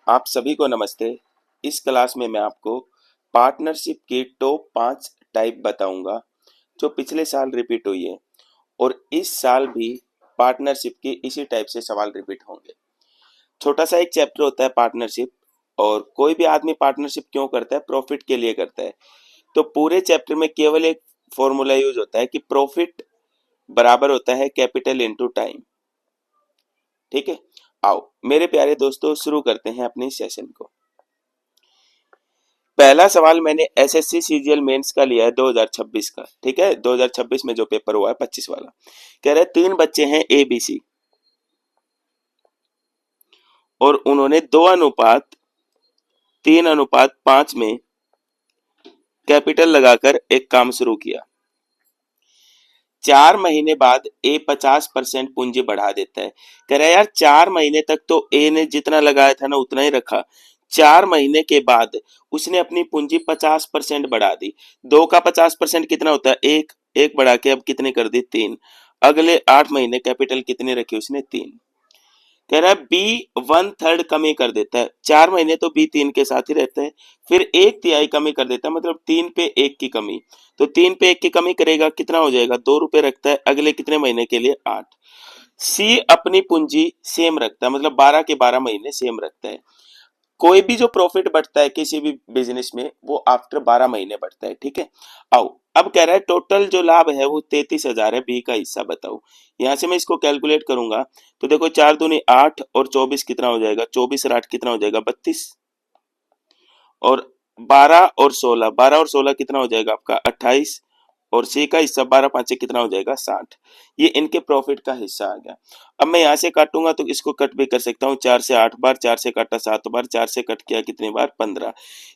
आप सभी को नमस्ते। इस क्लास में मैं आपको पार्टनरशिप के टॉप 5 टाइप बताऊंगा जो पिछले साल रिपीट हुई है और इस साल भी पार्टनरशिप के इसी टाइप से सवाल रिपीट होंगे। छोटा सा एक चैप्टर होता है पार्टनरशिप। और कोई भी आदमी पार्टनरशिप क्यों करता है? प्रॉफिट के लिए करता है। तो पूरे चैप्टर में केवल एक फॉर्मूला यूज होता है कि प्रॉफिट बराबर होता है कैपिटल इनटू टाइम। ठीक है, आओ मेरे प्यारे दोस्तों शुरू करते हैं अपने सेशन को। पहला सवाल मैंने एसएससी सीजीएल मेंस का लिया है 2026 का। ठीक है, 2026 में जो पेपर हुआ है 25 वाला। कह रहे 3 बच्चे हैं ए बी सी और उन्होंने 2:3:5 में कैपिटल लगाकर एक काम शुरू किया। 4 महीने बाद ए 50% पूंजी बढ़ा देता है। कह रहा है यार 4 महीने तक तो ए ने जितना लगाया था ना उतना ही रखा। 4 महीने के बाद उसने अपनी पूंजी 50% बढ़ा दी। 2 का 50% कितना होता है? एक। एक बढ़ा के अब कितने कर दी? 3। अगले 8 महीने कैपिटल कितने रखी उसने? 3। कह रहा है बी 1/3 कमी कर देता है। 4 महीने तो बी 3 के साथ ही रहता है, फिर 1/3 कमी कर देता है, मतलब 3 पे 1 की कमी। तो 3 पे 1 की कमी करेगा, कितना हो जाएगा? 2 रुपए रखता है अगले कितने महीने के लिए? 8। सी अपनी पूंजी सेम रखता है, मतलब 12 के 12 महीने सेम रखता है। कोई भी जो प्रॉफिट बढ़ता है किसी भी बिजनेस में वो आफ्टर 12 महीने बढ़ता है। ठीक है, आओ अब कह रहा है टोटल जो लाभ है वो 33,000 है, बी का हिस्सा बताओ। यहां से मैं इसको कैलकुलेट करूंगा तो देखो 4 दूनी 8 और 24 कितना हो जाएगा? 24 और 8 कितना हो जाएगा? 32। और 12 और 16, 12 और 16 कितना हो जाएगा आपका? 28। और सी का हिस्सा 12 पांचे कितना हो जाएगा? 60। ये इनके प्रॉफिट का हिस्सा आ गया। अब मैं यहां से काटूंगा तो इसको कट भी कर सकता हूँ। 4 से 8 बार, 4 से काटा 7 बार, 4 से कट किया कितनी बार? 15।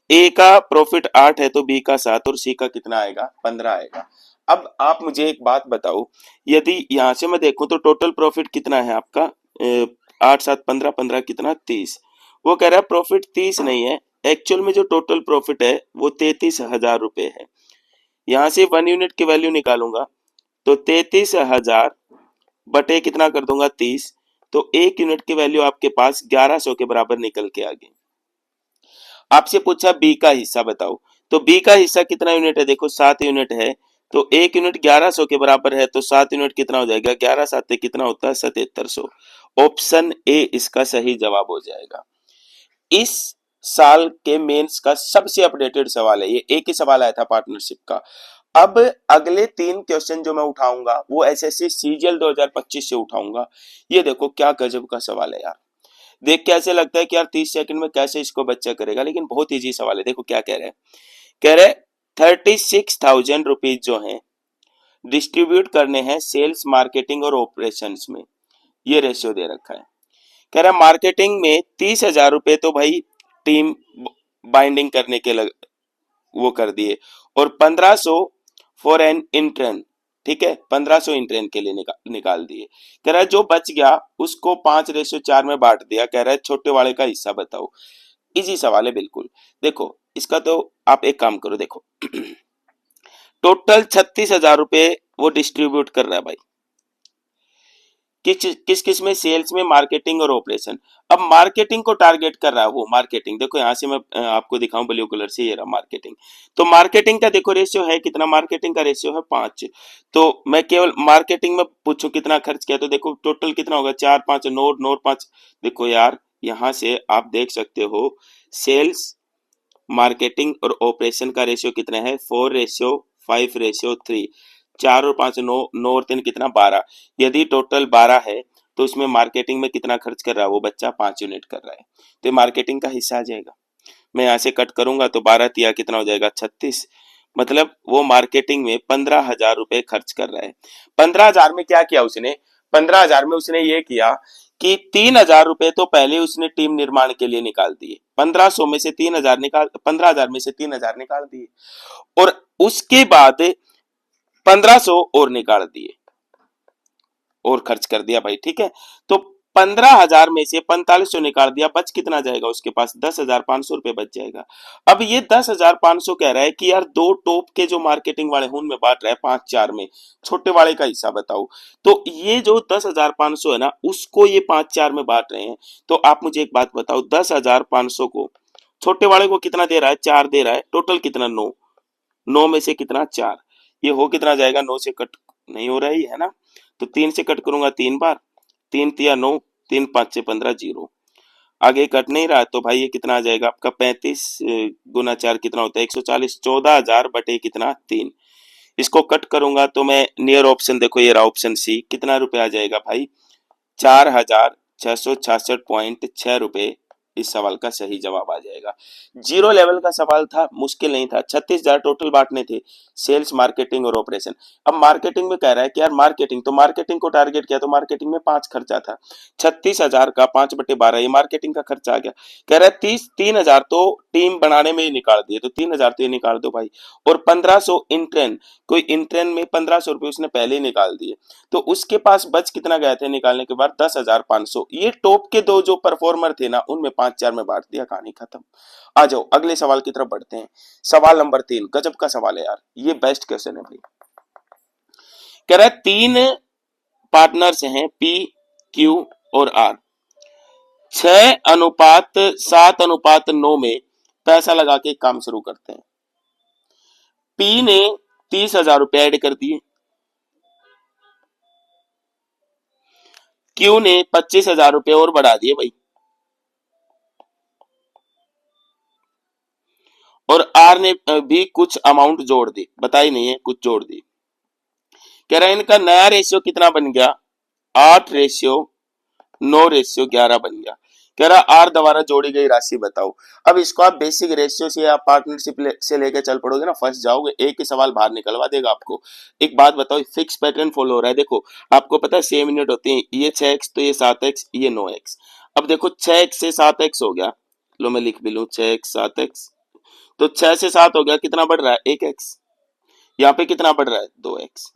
ए का प्रॉफिट 8 है तो बी का 7 और सी का कितना आएगा? 15 आएगा। अब आप मुझे एक बात बताओ, यदि यहां से मैं देखूं तो टोटल प्रॉफिट कितना है आपका? 8 7 15, 15 कितना? 30। वो कह रहा है प्रॉफिट 30 नहीं है, एक्चुअल में जो टोटल प्रॉफिट है वो 33,000 रुपए है। यहां से 1 यूनिट की वैल्यू निकालूंगा तो 33,000 बटे कितना कर दूंगा? 30। तो 1 यूनिट की वैल्यू आपके पास 1100 के बराबर निकल के आ गई। आपसे पूछा बी का हिस्सा बताओ, तो बी का हिस्सा कितना यूनिट है? देखो 7 यूनिट है, तो 1 यूनिट 1100 के बराबर है, तो 7 यूनिट कितना हो जाएगा? 11 7 कितना होता है? 7700। ऑप्शन ए इसका सही जवाब हो जाएगा। इस साल के मेंस का सबसे अपडेटेड सवाल है ये, एक ही सवाल आया था पार्टनरशिप का। अब अगले 3 क्वेश्चन जो मैं उठाऊंगा वो एसएससी सीजीएल 2025 से उठाऊंगा। ये देखो क्या गजब का सवाल है यार। देख के ऐसे लगता है कि यार 30 सेकंड में कैसे इसको बच्चा करेगा, लेकिन बहुत इजी सवाल है। देखो क्या कह रहे हैं। कह रहे 36,000 रुपीज जो है डिस्ट्रीब्यूट करने हैं सेल्स, मार्केटिंग और ऑपरेशंस में। ये रेशियो दे रखा है। कह रहा मार्केटिंग में 30,000 रुपए तो भाई टीम बाइंडिंग करने के वो कर दिए, और 1500 फॉर एन इंटर्न। ठीक है, 1500 इंटर्न के लिए निकाल दिए। कह रहा है जो बच गया उसको 5:4 में बांट दिया। कह रहा है छोटे वाले का हिस्सा बताओ। इजी सवाल है बिल्कुल। देखो इसका तो आप एक काम करो, देखो टोटल 36,000 रुपए वो डिस्ट्रीब्यूट कर रहा है भाई। किस किस किस में? सेल्स में, मार्केटिंग और ऑपरेशन। अब मार्केटिंग को टारगेट कर रहा है वो। मार्केटिंग देखो यहां से मैं आपको दिखाऊं ब्लू कलर से, ये रहा मार्केटिंग। तो मार्केटिंग का देखो रेशियो है कितना? मार्केटिंग का रेशियो है 5। तो मैं केवल मार्केटिंग में पूछूं कितना खर्च किया, तो देखो टोटल कितना होगा? 4 5 9 9 5। देखो यार यहां से आप देख सकते हो सेल्स, मार्केटिंग और ऑपरेशन का रेशियो कितना है? 4:5:3। 4 और 5 9, 9 और 3 कितना? 12। यदि टोटल 12 है तो उसमें मार्केटिंग में कितना खर्च कर रहा है वो बच्चा? 5 यूनिट कर रहा है, तो मार्केटिंग का हिस्सा आ जाएगा। मैं यहाँ से कट करूंगा तो 12 तिया कितना हो जाएगा? 36। मतलब वो मार्केटिंग में 15,000 रुपए खर्च कर रहा है। 15,000 में क्या किया उसने? 15,000 में उसने ये किया कि 3,000 रुपए तो पहले उसने टीम निर्माण के लिए निकाल दिए। 1500 में से 3,000 निकाल, 15,000 में से 3,000 निकाल दिए, और उसके बाद 1500 और निकाल दिए और खर्च कर दिया भाई। ठीक है, तो 15,000 में से 4500 निकाल दिया, बच कितना जाएगा उसके पास? 10,500 रुपए बच जाएगा। अब ये 10,500 कह रहा है कि यार दो टॉप के जो मार्केटिंग वाले हैं उनमें बांट रहा है 5-4 में, छोटे वाले का हिस्सा बताओ। तो ये जो 10,500 है ना, उसको ये 5-4 में बांट रहे हैं। तो आप मुझे एक बात बताओ, 10,500 को छोटे वाले को कितना दे रहा है? 4 दे रहा है, टोटल कितना? 9। 9 में से कितना? 4। ये हो कितना जाएगा? 9 से कट नहीं हो रहा है ना, तो 3 से कट करूंगा 3 बार, 3 तिया 9, 3 5 से 15, 0। आगे कट नहीं रहा, तो भाई ये कितना आ जाएगा आपका? 35 गुना 4 कितना होता है? 140। 14,000 बटे कितना? 3। इसको कट करूंगा तो मैं नियर ऑप्शन, देखो ये रहा ऑप्शन सी, कितना रुपए आ जाएगा भाई? 4,666.6 रुपए इस सवाल का सही जवाब आ जाएगा। जीरो लेवल का सवाल था, मुश्किल नहीं था। 36,000 टोटल बांटने थे, सेल्स, मार्केटिंग और ऑपरेशन। अब मार्केटिंग में कह रहा है कि यार मार्केटिंग, तो मार्केटिंग को टारगेट किया, तो मार्केटिंग में 5 खर्चा था। 36,000 का 5/12 ये मार्केटिंग का खर्चा आ गया। कह रहा है 3,000 तो टीम बनाने में ही निकाल दिए, तो 3,000 तो ये निकाल दो भाई। और 1,500 इंट्रेन, कोई इंट्रेन में 1,500 रुपए उसने पहले ही निकाल दिए, तो उसके पास बच कितना गए थे निकालने के बाद? 10,500। ये टॉप के दो जो परफॉर्मर थे ना, उनमें 5-4 में बांट दिया, कहानी खत्म। आ जाओ अगले सवाल की तरफ बढ़ते हैं। सवाल नंबर 3, गजब का सवाल है यार, ये बेस्ट क्वेश्चन है भाई। कह रहा है 3 पार्टनर्स हैं, पी, क्यू और आर। 6:7:9 में पैसा लगा के काम शुरू करते हैं। पी ने 30,000 रुपए ऐड कर दिए, क्यू ने 25,000 रुपए और बढ़ा दिए भाई, और आर ने भी कुछ अमाउंट जोड़ दी, बताई नहीं है, कुछ जोड़ दी। कह रहा है इनका नया रेशियो कितना बन गया? 8:9:11 बन गया। कह रहा आर द्वारा जोड़ी गई राशि बताओ। अब इसको आप बेसिक रेशियो से या पार्टनरशिप से लेके चल पड़ोगे ना, फंस जाओगे, एक ही सवाल बाहर निकलवा देगा आपको। एक बात बताओ, फिक्स पैटर्न फॉलो हो रहा है। देखो आपको पता है 6 मिनट होती है, ये 6x, तो ये 7x, ये 9x। अब देखो 6x से 7x हो गया, लो मैं लिख भी लू, 6x 7x, तो 6 से 7 हो गया, कितना बढ़ रहा है? 1x। यहाँ पे कितना बढ़ रहा है? 2x।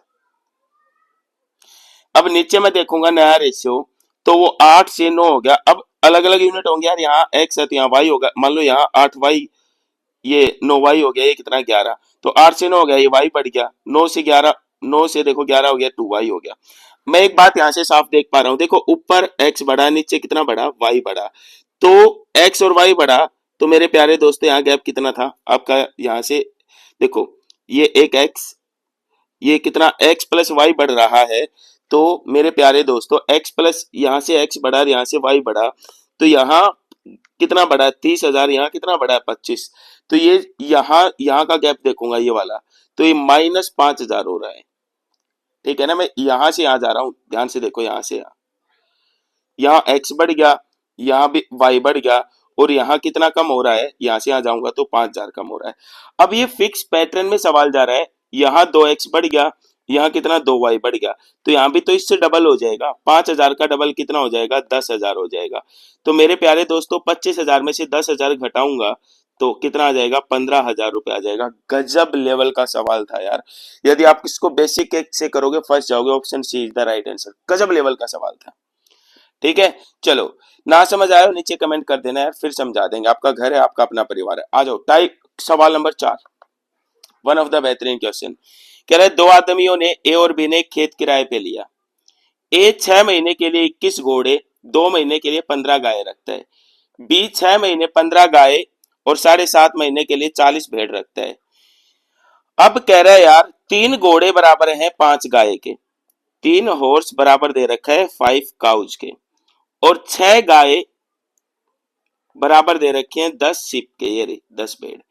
अब नीचे मैं देखूंगा नया रेशियो, तो वो 8 से 9 हो गया। अब अलग अलग यूनिट होंगे यार, यहाँ x है तो यहाँ y होगा, मान लो यहाँ 8y, ये 9y हो गया, ये कितना? 11। तो 8 से 9 हो गया, ये y बढ़ गया, 9 से 11, 9 से देखो 11 हो गया, 2y हो गया। मैं एक बात यहाँ से साफ देख पा रहा हूँ, देखो ऊपर x बढ़ा, नीचे कितना बढ़ा? y बढ़ा। तो x और y बढ़ा, तो मेरे प्यारे दोस्तों यहाँ गैप कितना था आपका? यहाँ से देखो, ये एक x, ये कितना? x प्लस वाई बढ़ रहा है। तो मेरे प्यारे दोस्तों x प्लस, यहाँ से x बढ़ा, यहाँ से y बढ़ा, तो यहाँ कितना बढ़ा? 30,000। यहाँ कितना बढ़ा? 25। तो ये यहाँ यहाँ का गैप देखूंगा, ये वाला, तो ये -5,000 हो रहा है। ठीक है ना, मैं यहाँ से यहाँ जा रहा हूँ, ध्यान से देखो, यहाँ से यहाँ x बढ़ गया, यहाँ भी y बढ़ गया, और यहाँ कितना कम हो रहा है? यहाँ से यहाँ जाऊंगा तो 5,000 कम हो रहा है। अब ये फिक्स पैटर्न में सवाल जा रहा है, यहाँ 2x बढ़ गया, यहाँ कितना? 2y बढ़ गया, तो यहाँ भी तो इससे डबल हो जाएगा। 5,000 का डबल कितना हो जाएगा? 10,000 हो जाएगा। तो मेरे प्यारे दोस्तों 25,000 में से 10,000 घटाऊंगा तो कितना आ जाएगा? 15,000 रुपए आ जाएगा। गजब लेवल का सवाल था यार, यदि आप इसको बेसिक से करोगे फंस जाओगे। Option C is the right answer. गजब लेवल का सवाल था। ठीक है, चलो, ना समझ आया हो नीचे कमेंट कर देना यार, फिर समझा देंगे। आपका घर है, आपका अपना परिवार है। आ जाओ टाइप सवाल नंबर 4, वन ऑफ द बेहतरीन क्वेश्चन। कह रहे दो आदमियों ने, ए और बी ने एक खेत किराए पे लिया। ए 6 महीने के लिए 21 घोड़े, 2 महीने के लिए 15 गाय रखता है। बी 6 महीने 15 गाय और 7.5 महीने के लिए 40 भेड़ रखता है। अब कह रहा है यार 3 घोड़े बराबर हैं 5 गाय के, 3 हॉर्स बराबर दे रखा है 5 काउज के, और 6 गाय बराबर दे रखे हैं 10 सिप के, ये 10 भेड़।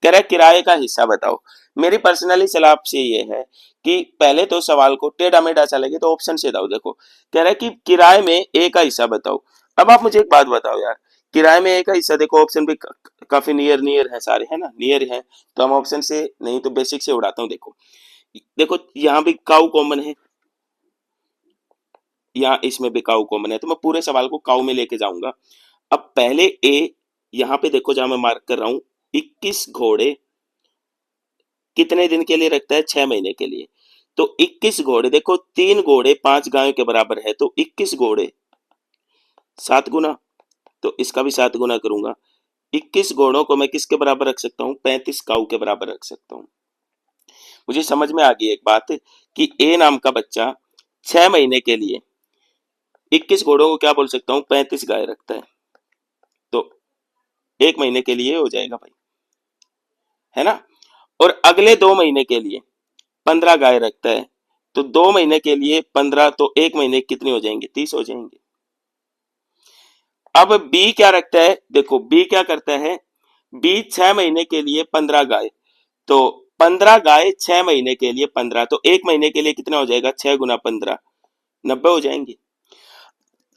कह रहा है किराए का हिस्सा बताओ। मेरी पर्सनली सलाह आपसे ये है कि पहले तो सवाल को टेढ़ा मेढ़ा चलेगी तो ऑप्शन से दाओ। देखो कह रहा है कि किराए में ए का हिस्सा बताओ। अब आप मुझे एक बात बताओ यार, किराए में ए का हिस्सा, देखो ऑप्शन भी काफी नियर नियर है सारे, है ना, नियर है, तो हम ऑप्शन से नहीं तो बेसिक से उड़ाता हूँ। देखो देखो यहाँ भी काऊ कॉमन है, यहाँ इसमें भी काऊ कॉमन है, तो मैं पूरे सवाल को काऊ में लेके जाऊंगा। अब पहले ए, यहां पे देखो जहां मैं मार्क कर रहा हूं, 21 घोड़े कितने दिन के लिए रखता है? 6 महीने के लिए। तो 21 घोड़े, देखो 3 घोड़े 5 गायों के बराबर है, तो 21 घोड़े 7 गुना, तो इसका भी 7 गुना करूंगा। 21 घोड़ों को मैं किसके बराबर रख सकता हूँ? 35 काऊ के बराबर रख सकता हूँ। मुझे समझ में आ गई एक बात कि ए नाम का बच्चा 6 महीने के लिए 21 घोड़ों को क्या बोल सकता हूँ? 35 गाय रखता है। तो 1 महीने के लिए हो जाएगा भाई, है ना। और अगले 2 महीने के लिए 15 गाय रखता है, तो 2 महीने के लिए 15, तो 1 महीने कितनी हो जाएंगे? 30 हो जाएंगे। अब बी क्या रखता है? देखो बी क्या करता है, बी 6 महीने के लिए 15 गाय, तो 15 गाय 6 महीने के लिए 15, तो 1 महीने के लिए कितना हो जाएगा? 6 गुना 15, 90 हो जाएंगे।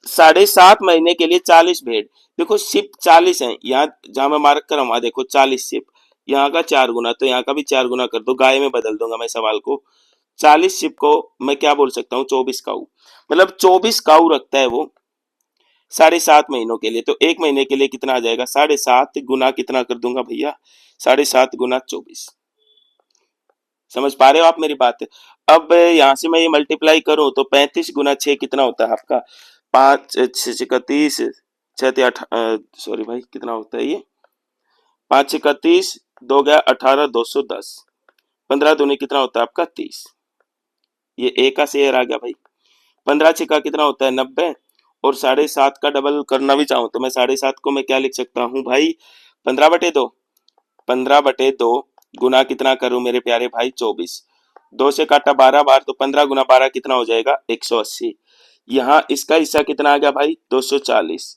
7.5 महीने के लिए 40 भेड़, देखो सिप 40 है, यहाँ जहां मैं मार्क कर वहां देखो 40 सिप, यहाँ का 4 गुना, तो यहाँ का भी 4 गुना कर दो, गाय में बदल दूंगा मैं सवाल को। 40 सिप को मैं क्या बोल सकता हूँ? 24 काऊ, मतलब 24 काऊ रखता है वो 7.5 महीनों के लिए। तो 1 महीने के लिए कितना आ जाएगा? 7.5 गुना कितना कर दूंगा भैया? 7.5 गुना 24। समझ पा रहे हो आप मेरी बात? अब यहां से मैं ये मल्टीप्लाई करूं तो 35 गुना 6 कितना होता है आपका? 5 6 का 30, 6 सॉरी भाई कितना होता है ये? 5 6 का 30, 2 गया 18, 210, 15 दूनी कितना होता है आपका? 30। ये ए का शेयर आ गया भाई। 15 6 का कितना होता है? 90। और 7.5 का डबल करना भी चाहूं तो मैं 7.5 को मैं क्या लिख सकता हूँ भाई? 15/2। 15/2 गुना कितना करूं मेरे प्यारे भाई? 24। 2 से काटा 12 बार, तो 15 गुना 12 कितना हो जाएगा? 180। यहाँ इसका हिस्सा कितना आ गया भाई? 240।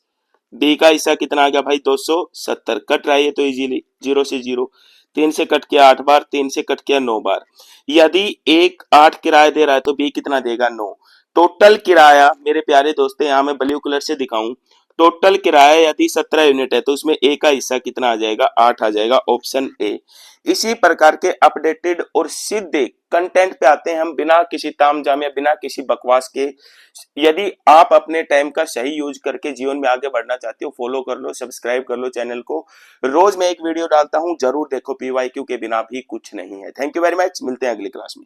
डी का हिस्सा कितना आ गया भाई? 270। कट रहा है तो इजीली, 0 से 0। 3 से कट किया 8 बार, 3 से कट किया 9 बार। यदि एक 8 किराया दे रहा है तो बी कितना देगा? 9। टोटल किराया मेरे प्यारे दोस्तों, यहाँ मैं ब्लू कलर से दिखाऊं, टोटल किराया यदि 17 यूनिट है तो उसमें ए का हिस्सा कितना आ जाएगा? 8 आ जाएगा, ऑप्शन ए। इसी प्रकार के अपडेटेड और सीधे कंटेंट पे आते हैं हम, बिना किसी तामझाम या बिना किसी बकवास के। यदि आप अपने टाइम का सही यूज करके जीवन में आगे बढ़ना चाहते हो, फॉलो कर लो, सब्सक्राइब कर लो चैनल को। रोज मैं एक वीडियो डालता हूं, जरूर देखो। पीवाईक्यू के बिना भी कुछ नहीं है। थैंक यू वेरी मच, मिलते हैं अगली क्लास में।